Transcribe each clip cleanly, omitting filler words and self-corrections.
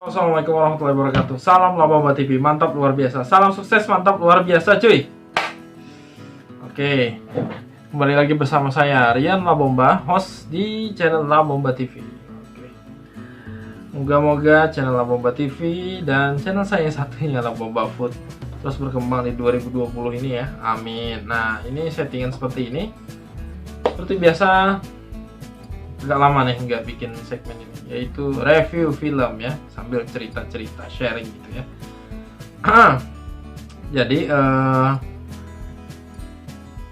Assalamualaikum warahmatullahi wabarakatuh. Salam Labamba TV, mantap luar biasa. Salam sukses, mantap luar biasa cuy. Oke, kembali lagi bersama saya Rian Labamba, host di channel Labamba TV. Oke. Moga-moga channel Labamba TV dan channel saya yang satunya Labamba Food terus berkembang di 2020 ini ya. Amin. Nah, ini settingan seperti ini. Seperti biasa, agak lama nih nggak bikin segmen ini, yaitu review film ya, sambil cerita-cerita sharing gitu ya. Jadi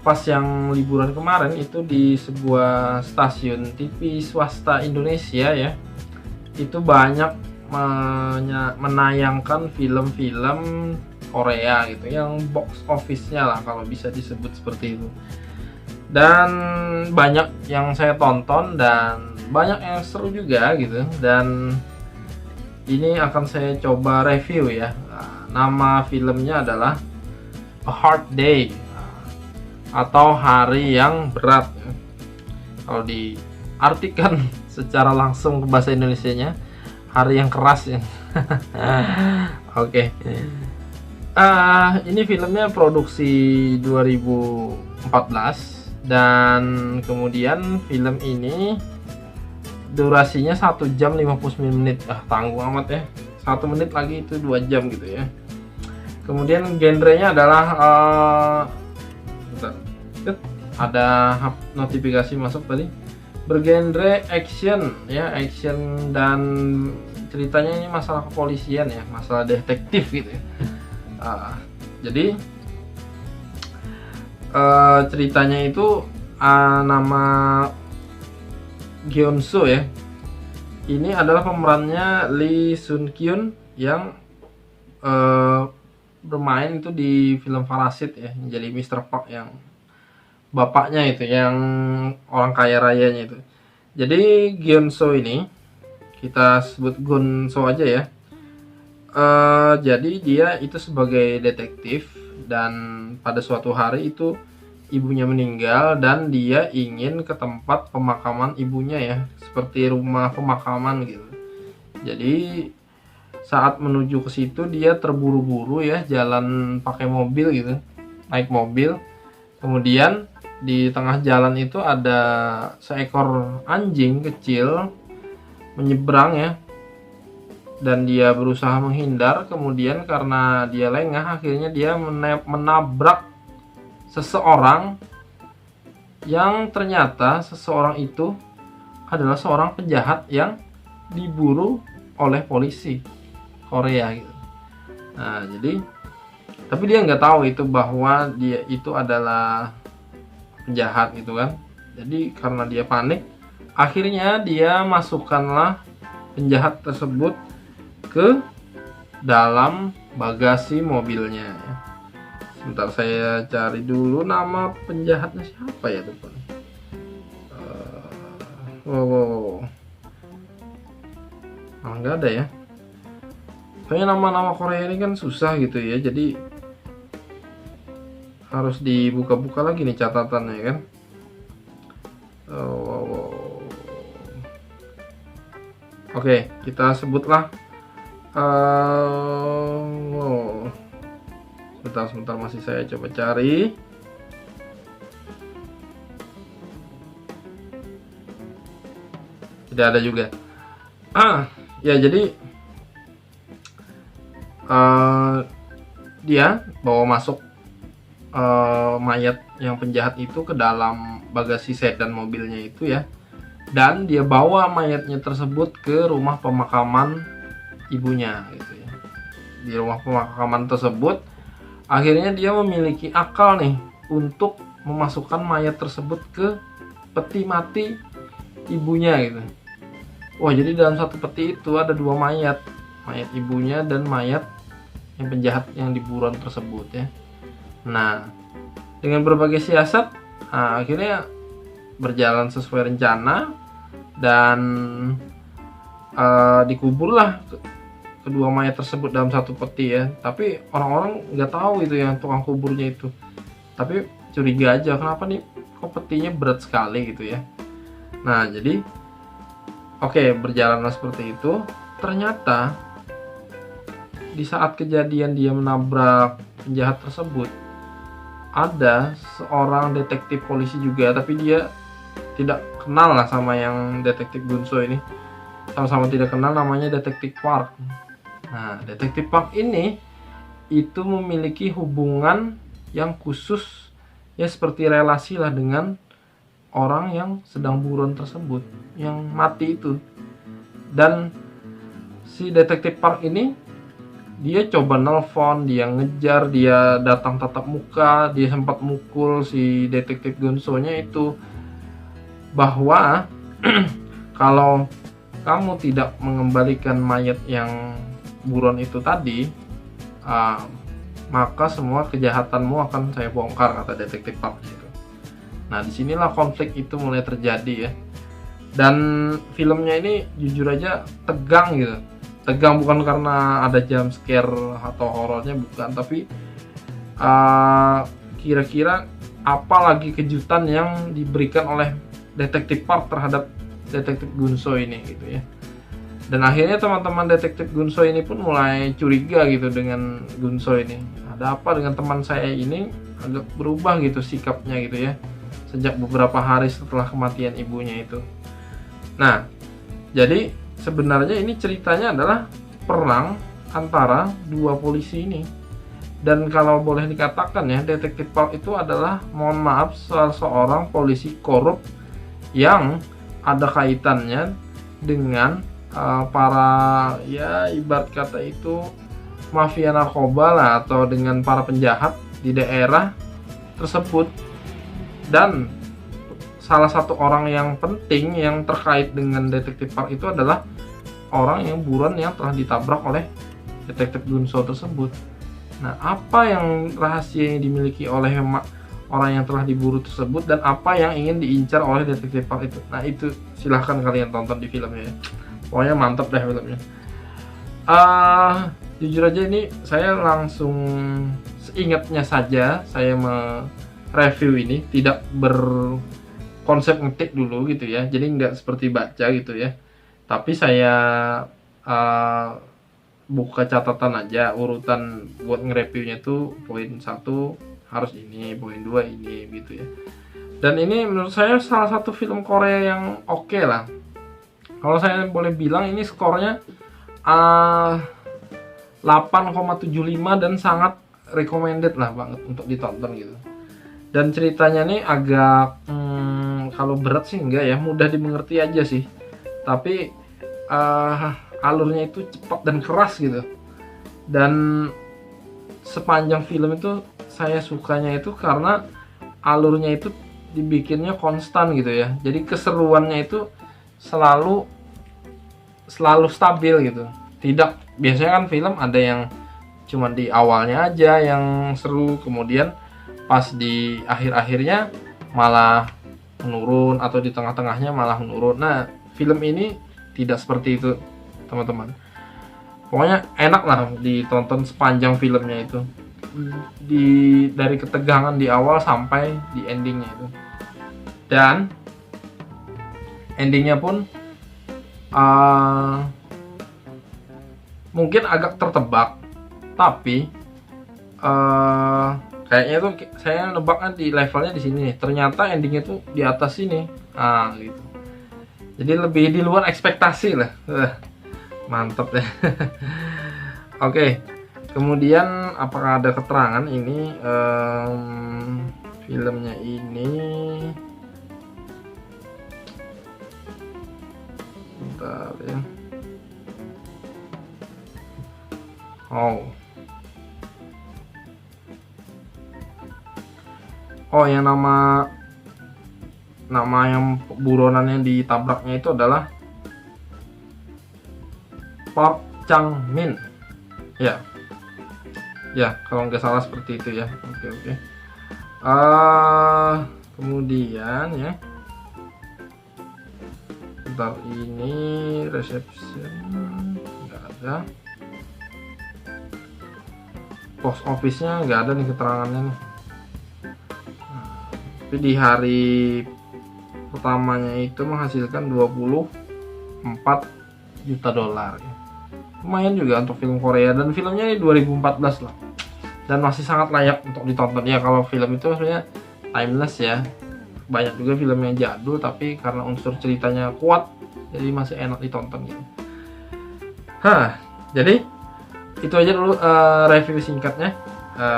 pas yang liburan kemarin itu di sebuah stasiun TV swasta Indonesia ya, itu banyak menayangkan film-film Korea gitu yang box office-nya lah kalau bisa disebut seperti itu. Dan banyak yang saya tonton dan banyak yang seru juga gitu, dan ini akan saya coba review ya. Nama filmnya adalah A Hard Day atau Hari yang Berat. Kalau diartikan secara langsung ke bahasa Indonesianya, hari yang keras ya. Oke. Ini filmnya produksi 2014. Dan kemudian film ini durasinya 1 jam 59 menit. Tanggung amat ya, 1 menit lagi itu 2 jam gitu ya. Kemudian genrenya adalah ada notifikasi masuk tadi, bergenre action ya, action, dan ceritanya ini masalah kepolisian ya, masalah detektif gitu ya. Jadi ceritanya itu nama Gyeonso ya. Ini adalah pemerannya Lee Sun Kyun yang bermain itu di film Parasit ya, menjadi Mr. Park yang bapaknya itu, yang orang kaya rayanya itu. Jadi Gyeonso ini kita sebut Gonso aja ya. Jadi dia itu sebagai detektif, dan pada suatu hari itu ibunya meninggal dan dia ingin ke tempat pemakaman ibunya ya, seperti rumah pemakaman gitu. Jadi saat menuju ke situ dia terburu-buru ya, jalan pakai mobil gitu, naik mobil. Kemudian di tengah jalan itu ada seekor anjing kecil menyeberang ya, dan dia berusaha menghindar. Kemudian karena dia lengah, akhirnya dia menabrak seseorang yang ternyata seseorang itu adalah seorang penjahat yang diburu oleh polisi Korea gitu. Nah, jadi tapi dia nggak tahu itu bahwa dia itu adalah penjahat gitu kan. Jadi karena dia panik, akhirnya dia masukkanlah penjahat tersebut ke dalam bagasi mobilnya ya. Sebentar saya cari dulu nama penjahatnya siapa ya teman. Nggak ada ya. Soalnya nama-nama Korea ini kan susah gitu ya, jadi harus dibuka-buka lagi nih catatannya kan. Oke, kita sebutlah sebentar masih saya coba cari. Tidak ada juga. Ya jadi dia bawa masuk mayat yang penjahat itu ke dalam bagasi sedan mobilnya itu ya, dan dia bawa mayatnya tersebut ke rumah pemakaman ibunya gitu ya. Di rumah pemakaman tersebut akhirnya dia memiliki akal nih untuk memasukkan mayat tersebut ke peti mati ibunya gitu. Wah, jadi dalam satu peti itu ada 2 mayat, mayat ibunya dan mayat yang penjahat yang diburuan tersebut ya. Nah, dengan berbagai siasat, akhirnya berjalan sesuai rencana, dan dikuburlah kedua mayat tersebut dalam satu peti ya. Tapi orang-orang nggak tahu itu yang tukang kuburnya itu. Tapi curiga aja, kenapa nih kok petinya berat sekali gitu ya. Nah, jadi oke, berjalanlah seperti itu. Ternyata di saat kejadian dia menabrak penjahat tersebut, ada seorang detektif polisi juga, tapi dia tidak kenal lah sama yang detektif Gunso ini. Sama-sama tidak kenal, namanya detektif Park. Nah, detektif Park ini itu memiliki hubungan yang khusus, ya seperti relasi lah dengan orang yang sedang buron tersebut, yang mati itu. Dan si detektif Park ini, dia coba nelpon, dia ngejar, dia datang tatap muka, dia sempat mukul si detektif Gonso-nya itu, bahwa kalau kamu tidak mengembalikan mayat yang buron itu tadi, maka semua kejahatanmu akan saya bongkar, kata detektif Park gitu. Nah, disinilah konflik itu mulai terjadi ya. Dan filmnya ini jujur aja tegang gitu. Tegang bukan karena ada jump scare atau horornya, bukan, tapi kira-kira apa lagi kejutan yang diberikan oleh detektif Park terhadap detektif Gunso ini gitu ya. Dan akhirnya teman-teman detektif Gunso ini pun mulai curiga gitu dengan Gunso ini. Ada apa dengan teman saya ini, agak berubah gitu sikapnya gitu ya, sejak beberapa hari setelah kematian ibunya itu. Nah, jadi sebenarnya ini ceritanya adalah perang antara dua polisi ini. Dan kalau boleh dikatakan ya, detektif Park itu adalah, mohon maaf, seorang polisi korup yang ada kaitannya dengan para, ya ibarat kata itu mafia narkoba lah, atau dengan para penjahat di daerah tersebut. Dan salah satu orang yang penting yang terkait dengan detektif Park itu adalah orang yang buron yang telah ditabrak oleh detektif Gunso tersebut. Nah, apa yang rahasia yang dimiliki oleh orang yang telah diburu tersebut, dan apa yang ingin diincar oleh detektif Park itu? Nah, itu silahkan kalian tonton di filmnya ya. Pokoknya mantep deh filmnya. Jujur aja ini saya langsung seingatnya saja saya mereview ini, tidak berkonsep ngetik dulu gitu ya, jadi nggak seperti baca gitu ya, tapi saya buka catatan aja, urutan buat nge-reviewnya tuh poin 1 harus ini, poin 2 ini gitu ya. Dan ini menurut saya salah satu film Korea yang oke lah. Kalau saya boleh bilang, ini skornya 8,75 dan sangat recommended lah banget untuk ditonton gitu. Dan ceritanya nih agak kalau berat sih enggak ya, mudah dimengerti aja sih. Tapi alurnya itu cepat dan keras gitu. Dan sepanjang film itu saya sukanya itu karena alurnya itu dibikinnya konstan gitu ya. Jadi keseruannya itu selalu stabil gitu. Tidak, biasanya kan film ada yang cuma di awalnya aja yang seru, kemudian pas di akhir-akhirnya malah menurun, atau di tengah-tengahnya malah menurun. Nah, film ini tidak seperti itu, teman-teman. Pokoknya enak lah ditonton sepanjang filmnya itu. Dari ketegangan di awal sampai di endingnya itu. Dan endingnya pun mungkin agak tertebak, tapi kayaknya tuh saya nebaknya di levelnya di sini. Ternyata endingnya tuh di atas sini, gitu. Jadi lebih di luar ekspektasi lah. Mantep ya. Oke, kemudian apakah ada keterangan ini filmnya ini? Bentar ya. Yang nama yang buronan yang ditabraknya itu adalah Park Chang Min. Ya, kalau nggak salah seperti itu ya. Oke. Kemudian ya, bentar, ini reception nggak ada, box office-nya nggak ada nih keterangannya nih. Tapi di hari pertamanya itu menghasilkan 24 juta dolar ya. lumayan juga untuk film Korea, dan filmnya ini 2014 lah, dan masih sangat layak untuk ditonton ya. Kalau film itu sebenarnya timeless ya, banyak juga film yang jadul tapi karena unsur ceritanya kuat jadi masih enak ditonton gitu. Jadi itu aja dulu review singkatnya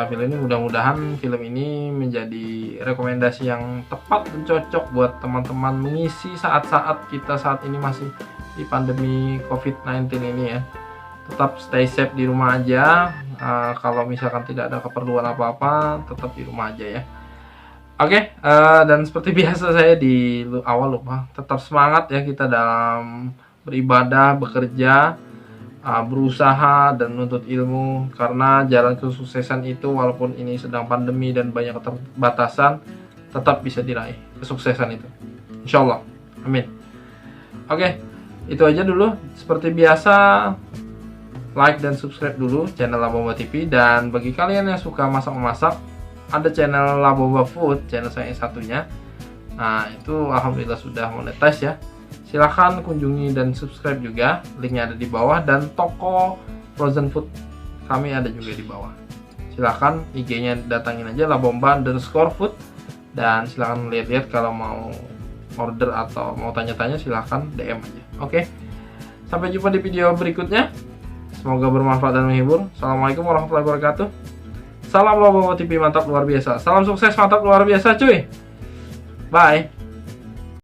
film ini. Mudah-mudahan film ini menjadi rekomendasi yang tepat dan cocok buat teman-teman mengisi saat-saat kita saat ini masih di pandemi COVID-19 ini ya. Tetap stay safe di rumah aja. Kalau misalkan tidak ada keperluan apa-apa, tetap di rumah aja ya. Oke, dan seperti biasa saya di awal lupa, tetap semangat ya kita dalam beribadah, bekerja, berusaha dan menuntut ilmu, karena jalan kesuksesan itu walaupun ini sedang pandemi dan banyak keterbatasan tetap bisa diraih kesuksesan itu, insya Allah, amin. Oke, itu aja dulu. Seperti biasa, like dan subscribe dulu channel Labomba TV, dan bagi kalian yang suka masak-masak, ada channel Labomba Food, channel saya yang satunya. Nah itu alhamdulillah sudah monetize ya. Silahkan kunjungi dan subscribe juga, linknya ada di bawah, dan toko frozen food kami ada juga di bawah. Silahkan IG-nya datangin aja labomba_food, dan silahkan lihat-lihat kalau mau order atau mau tanya-tanya silahkan DM aja. Oke, sampai jumpa di video berikutnya, semoga bermanfaat dan menghibur. Assalamualaikum warahmatullahi wabarakatuh. Salam Labomba TV, mantap luar biasa. Salam sukses, mantap luar biasa cuy. Bye.